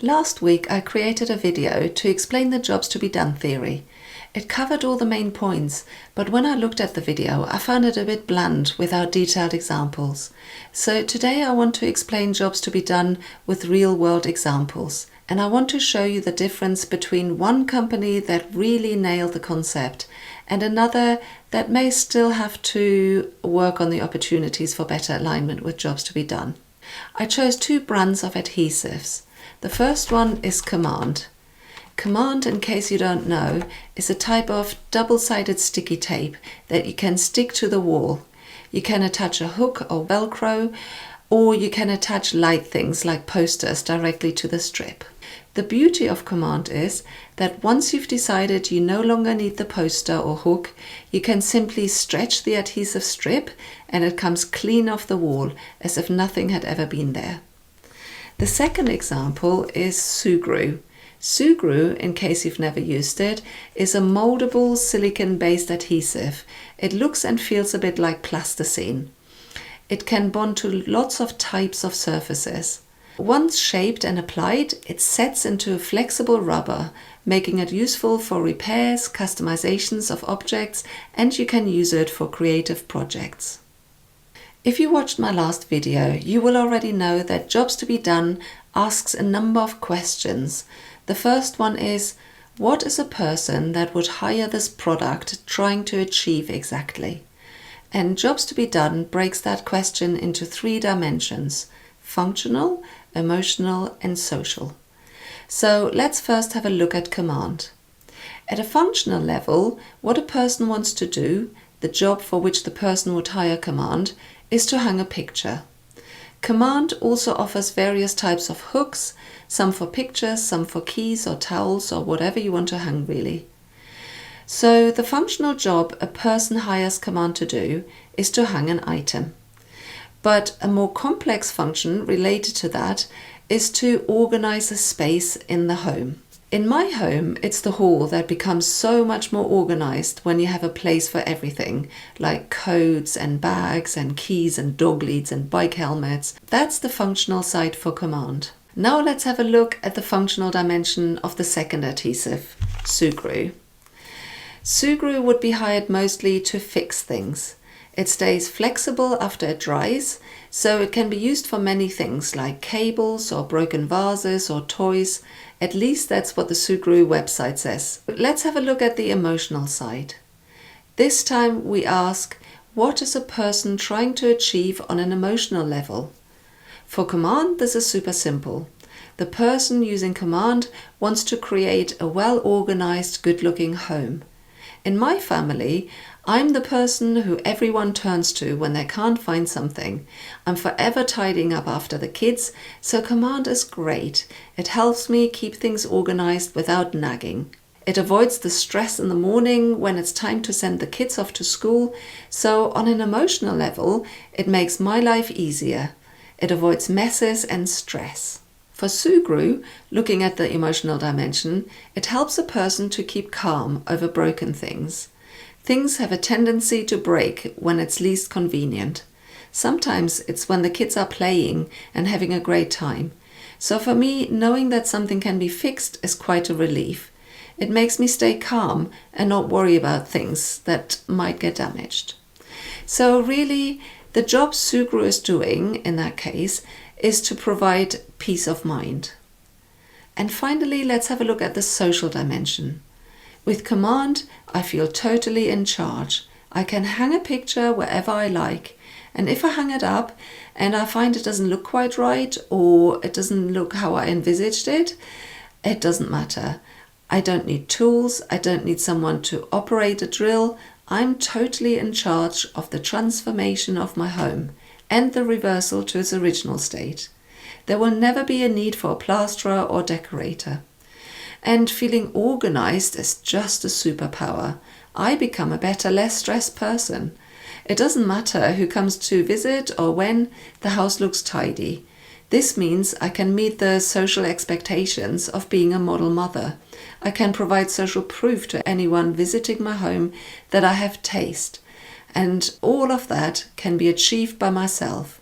Last week I created a video to explain the jobs to be done theory. It covered all the main points, but when I looked at the video I found it a bit bland without detailed examples. So today I want to explain jobs to be done with real-world examples, and I want to show you the difference between one company that really nailed the concept and another that may still have to work on the opportunities for better alignment with jobs to be done. I chose two brands of adhesives. The first one is Command. Command, in case you don't know, is a type of double-sided sticky tape that you can stick to the wall. You can attach a hook or Velcro, or you can attach light things like posters directly to the strip. The beauty of Command is that once you've decided you no longer need the poster or hook, you can simply stretch the adhesive strip and it comes clean off the wall as if nothing had ever been there. The second example is Sugru. Sugru, in case you've never used it, is a moldable silicone-based adhesive. It looks and feels a bit like plasticine. It can bond to lots of types of surfaces. Once shaped and applied, it sets into a flexible rubber, making it useful for repairs, customizations of objects, and you can use it for creative projects. If you watched my last video, you will already know that Jobs to be Done asks a number of questions. The first one is, what is a person that would hire this product trying to achieve exactly? And Jobs to be Done breaks that question into 3 dimensions: functional, emotional, and social. So let's first have a look at Command. At a functional level, what a person wants to do, the job for which the person would hire Command, is to hang a picture. Command also offers various types of hooks, some for pictures, some for keys or towels or whatever you want to hang really. So the functional job a person hires Command to do is to hang an item. But a more complex function related to that is to organize a space in the home. In my home, it's the hall that becomes so much more organized when you have a place for everything, like coats and bags and keys and dog leads and bike helmets. That's the functional side for Command. Now let's have a look at the functional dimension of the second adhesive, Sugru. Sugru would be hired mostly to fix things. It stays flexible after it dries, so it can be used for many things like cables or broken vases or toys. At least that's what the Sugru website says. Let's have a look at the emotional side. This time we ask, what is a person trying to achieve on an emotional level? For Command, this is super simple. The person using Command wants to create a well-organized, good-looking home. In my family, I'm the person who everyone turns to when they can't find something. I'm forever tidying up after the kids, so Command is great. It helps me keep things organized without nagging. It avoids the stress in the morning when it's time to send the kids off to school, so on an emotional level, it makes my life easier. It avoids messes and stress. For Sugru, looking at the emotional dimension, it helps a person to keep calm over broken things. Things have a tendency to break when it's least convenient. Sometimes it's when the kids are playing and having a great time. So for me, knowing that something can be fixed is quite a relief. It makes me stay calm and not worry about things that might get damaged. So really, the job Sugru is doing in that case is to provide peace of mind. And finally, let's have a look at the social dimension. With Command, I feel totally in charge. I can hang a picture wherever I like, and if I hang it up and I find it doesn't look quite right or it doesn't look how I envisaged it, it doesn't matter. I don't need tools, I don't need someone to operate a drill. I'm totally in charge of the transformation of my home and the reversal to its original state. There will never be a need for a plasterer or decorator. And feeling organized is just a superpower. I become a better, less stressed person. It doesn't matter who comes to visit or when, the house looks tidy. This means I can meet the social expectations of being a model mother. I can provide social proof to anyone visiting my home that I have taste. And all of that can be achieved by myself.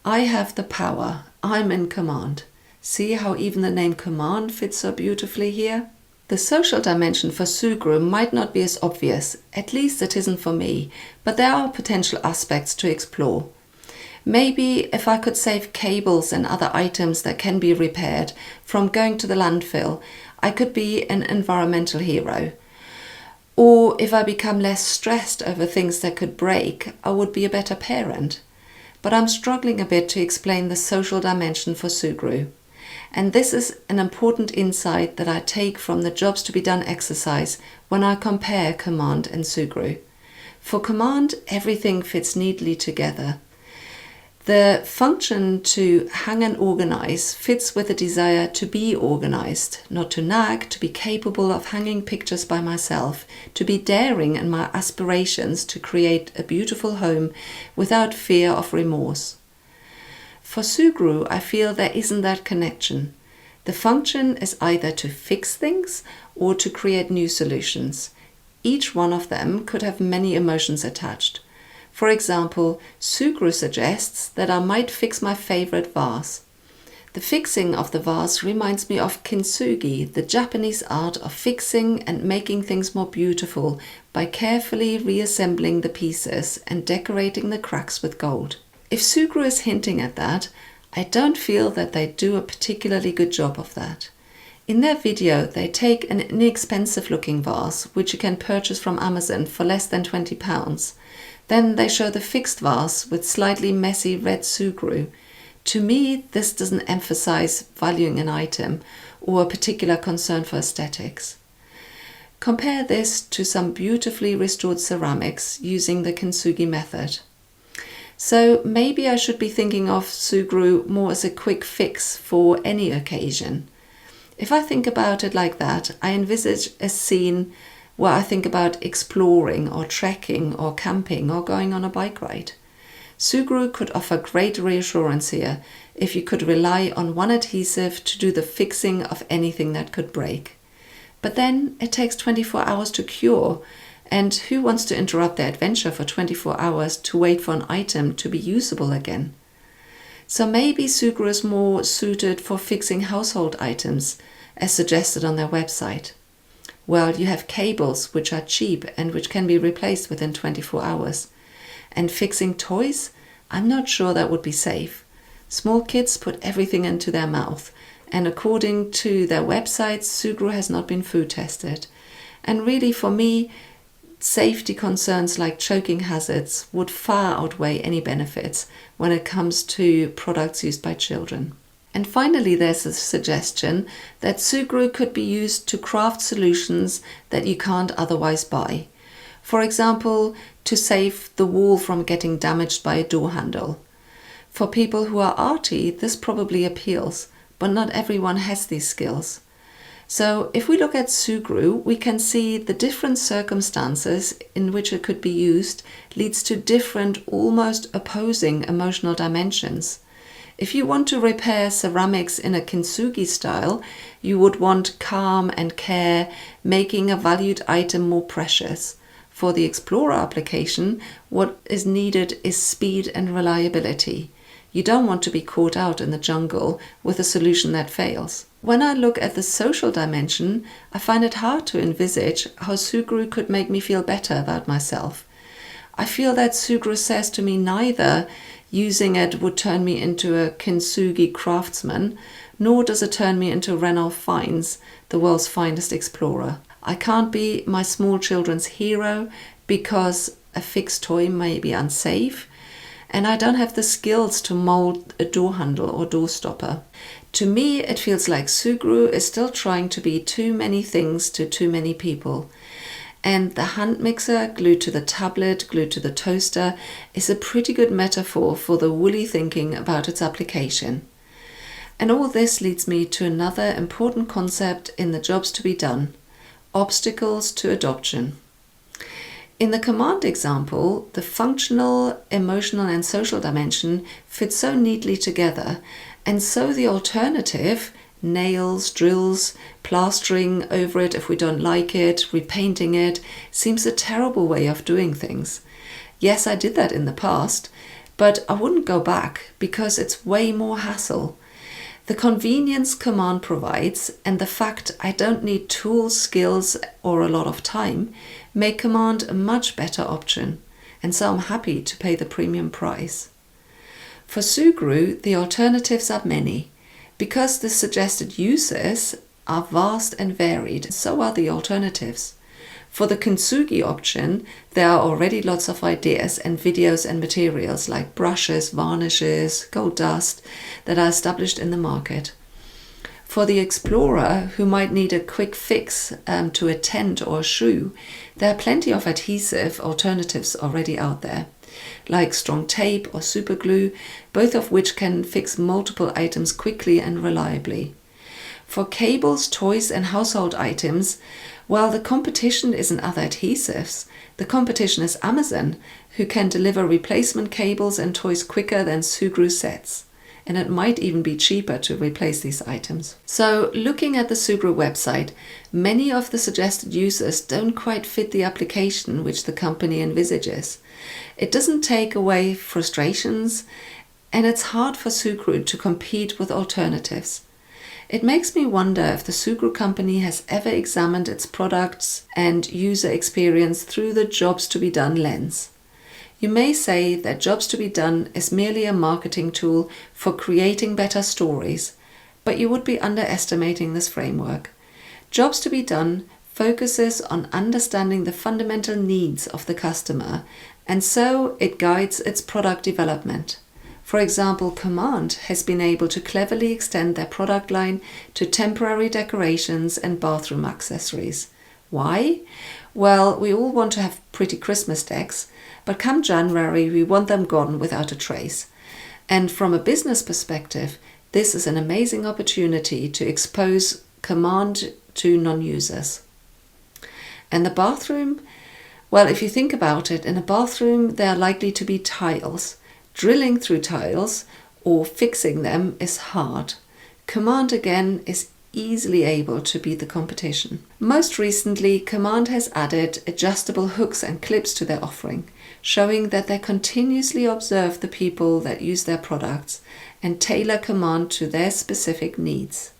I have the power. I'm in command. See how even the name command fits so beautifully here? The social dimension for Sugru might not be as obvious, at least it isn't for me, but there are potential aspects to explore. Maybe if I could save cables and other items that can be repaired from going to the landfill, I could be an environmental hero. Or if I become less stressed over things that could break, I would be a better parent. But I'm struggling a bit to explain the social dimension for Sugru. And this is an important insight that I take from the jobs to be done exercise when I compare command and Sugru. For command, everything fits neatly together. The function to hang and organize fits with the desire to be organized, not to nag, to be capable of hanging pictures by myself, to be daring in my aspirations to create a beautiful home without fear of remorse. For Sugru, I feel there isn't that connection. The function is either to fix things or to create new solutions. Each one of them could have many emotions attached. For example, Sugru suggests that I might fix my favorite vase. The fixing of the vase reminds me of kintsugi, the Japanese art of fixing and making things more beautiful by carefully reassembling the pieces and decorating the cracks with gold. If Sugru is hinting at that, I don't feel that they do a particularly good job of that. In their video, they take an inexpensive looking vase, which you can purchase from Amazon for less than £20. Then they show the fixed vase with slightly messy red Sugru. To me, this doesn't emphasize valuing an item or a particular concern for aesthetics. Compare this to some beautifully restored ceramics using the kintsugi method. So maybe I should be thinking of Sugru more as a quick fix for any occasion. If I think about it like that, I envisage a scene where I think about exploring or trekking or camping or going on a bike ride. Sugru could offer great reassurance here if you could rely on one adhesive to do the fixing of anything that could break. But then it takes 24 hours to cure, and who wants to interrupt their adventure for 24 hours to wait for an item to be usable again? So maybe Sugru is more suited for fixing household items, as suggested on their website. Well, you have cables which are cheap and which can be replaced within 24 hours. And fixing toys? I'm not sure that would be safe. Small kids put everything into their mouth, and according to their website, Sugru has not been food tested. And really, for me, safety concerns like choking hazards would far outweigh any benefits when it comes to products used by children. And finally, there's a suggestion that Sugru could be used to craft solutions that you can't otherwise buy. For example, to save the wall from getting damaged by a door handle. For people who are arty, this probably appeals, but not everyone has these skills. So if we look at Sugru, we can see the different circumstances in which it could be used leads to different, almost opposing emotional dimensions. If you want to repair ceramics in a kintsugi style, you would want calm and care, making a valued item more precious. For the explorer application, what is needed is speed and reliability. You don't want to be caught out in the jungle with a solution that fails. When I look at the social dimension, I find it hard to envisage how Sugru could make me feel better about myself. I feel that Sugru says to me neither using it would turn me into a kintsugi craftsman, nor does it turn me into Ranulph Fiennes, the world's finest explorer. I can't be my small children's hero because a fixed toy may be unsafe, and I don't have the skills to mold a door handle or door stopper. To me, it feels like Sugru is still trying to be too many things to too many people. And the hand mixer glued to the tablet, glued to the toaster, is a pretty good metaphor for the woolly thinking about its application. And all this leads me to another important concept in the jobs to be done: obstacles to adoption. In the command example, the functional, emotional and social dimension fit so neatly together, and so the alternative, nails, drills, plastering over it if we don't like it, repainting it, seems a terrible way of doing things. Yes, I did that in the past, but I wouldn't go back because it's way more hassle. The convenience Command provides and the fact I don't need tools, skills or a lot of time make Command a much better option, and so I'm happy to pay the premium price. For Sugru, the alternatives are many. Because the suggested uses are vast and varied, so are the alternatives. For the kintsugi option, there are already lots of ideas and videos and materials like brushes, varnishes, gold dust that are established in the market. For the explorer who might need a quick fix to a tent or a shoe, there are plenty of adhesive alternatives already out there, like strong tape or super glue, both of which can fix multiple items quickly and reliably. For cables, toys and household items, while the competition isn't other adhesives, the competition is Amazon, who can deliver replacement cables and toys quicker than Sugru sets. And it might even be cheaper to replace these items. So, looking at the Sugru website, many of the suggested uses don't quite fit the application which the company envisages. It doesn't take away frustrations, and it's hard for Sugru to compete with alternatives. It makes me wonder if the Sugru company has ever examined its products and user experience through the jobs to be done lens. You may say that jobs to be done is merely a marketing tool for creating better stories, but you would be underestimating this framework. Jobs to be done focuses on understanding the fundamental needs of the customer, and so it guides its product development. For example, Command has been able to cleverly extend their product line to temporary decorations and bathroom accessories. Why? Well, we all want to have pretty Christmas decks, but come January we want them gone without a trace. And from a business perspective, this is an amazing opportunity to expose Command to non-users. And the bathroom? Well, if you think about it, in a bathroom there are likely to be tiles. Drilling through tiles or fixing them is hard. Command again is easily able to beat the competition. Most recently, Command has added adjustable hooks and clips to their offering, showing that they continuously observe the people that use their products and tailor Command to their specific needs.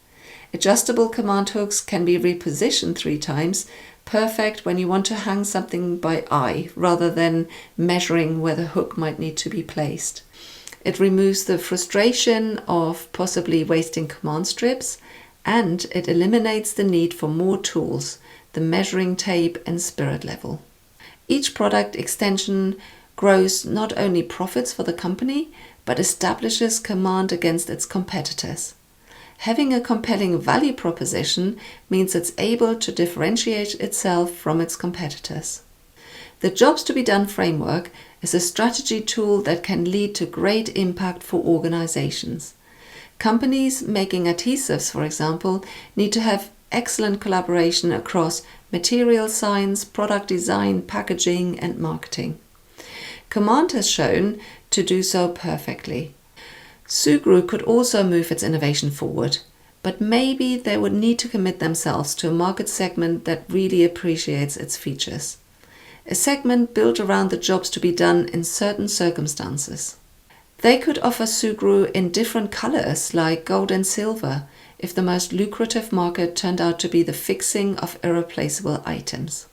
Adjustable Command hooks can be repositioned 3 times, perfect when you want to hang something by eye rather than measuring where the hook might need to be placed. It removes the frustration of possibly wasting Command strips, and it eliminates the need for more tools, the measuring tape and spirit level. Each product extension grows not only profits for the company, but establishes Command against its competitors. Having a compelling value proposition means it's able to differentiate itself from its competitors. The Jobs to be Done framework is a strategy tool that can lead to great impact for organizations. Companies making adhesives, for example, need to have excellent collaboration across material science, product design, packaging, and marketing. Command has shown to do so perfectly. Sugru could also move its innovation forward, but maybe they would need to commit themselves to a market segment that really appreciates its features. A segment built around the jobs to be done in certain circumstances. They could offer Sugru in different colors like gold and silver if the most lucrative market turned out to be the fixing of irreplaceable items.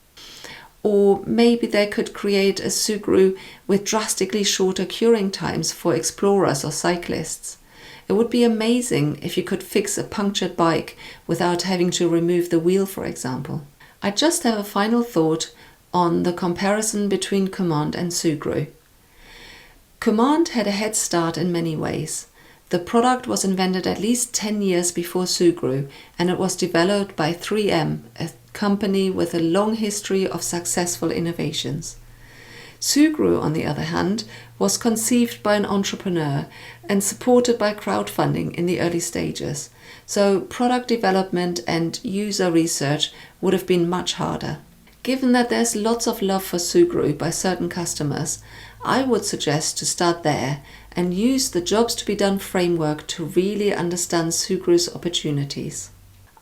Or maybe they could create a Sugru with drastically shorter curing times for explorers or cyclists. It would be amazing if you could fix a punctured bike without having to remove the wheel, for example. I just have a final thought on the comparison between Command and Sugru. Command had a head start in many ways. The product was invented at least 10 years before Sugru, and it was developed by 3M, a company with a long history of successful innovations. Sugru, on the other hand, was conceived by an entrepreneur and supported by crowdfunding in the early stages, so product development and user research would have been much harder. Given that there's lots of love for Sugru by certain customers, I would suggest to start there and use the Jobs to be Done framework to really understand Sugru's opportunities.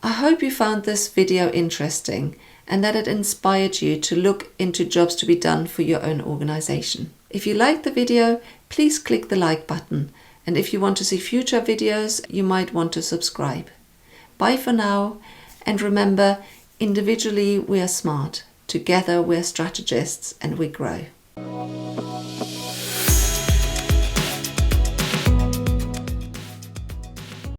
I hope you found this video interesting and that it inspired you to look into jobs to be done for your own organization. If you liked the video, please click the like button And if you want to see future videos, you might want to subscribe. Bye for now, and remember, individually we are smart, together we're strategists and we grow.